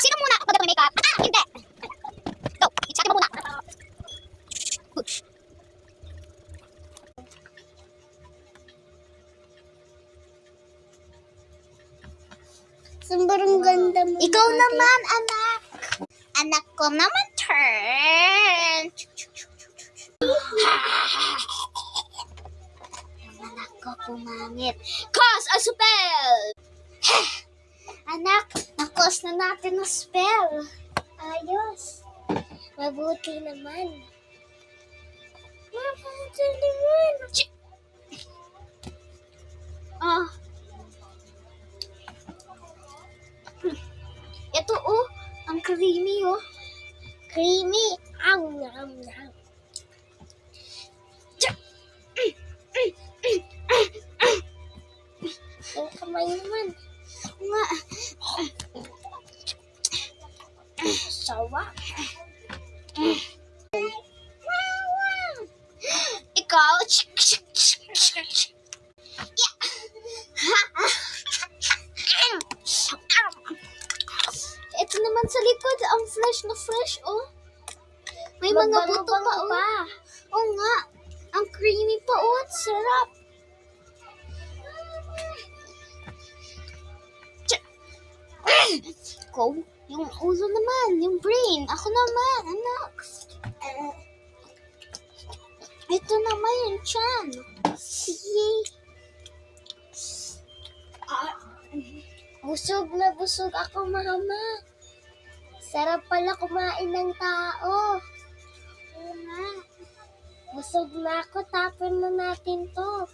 Sino muna ako pag makeup? Hindi! Go! Sa akin mo muna. Good. Sobrang ganda mo. Ikaw naman, anak. Anak ko naman, turn. Anak ko pumangit. Cause a spell! Anak, na-cause na natin ang spell. Ayos. Mabuti naman. Mabuti naman. Ah. Ito oh, ang creamy oh. Creamy. Ang. Ang kamay naman. Nga. Sawa. Ikaw. Ito naman sa likod, ang fresh na fresh oh. May mga buto pa oh. Oo nga. Ang creamy pa oh, at sarap. Ko, yung ulo naman, yung brain. Ako naman, anak. Ito naman yung chan. Yay. Busog na busog ako, mama. Sarap pala kumain ng tao. Oo nga. Busog na ako, tapon na natin to.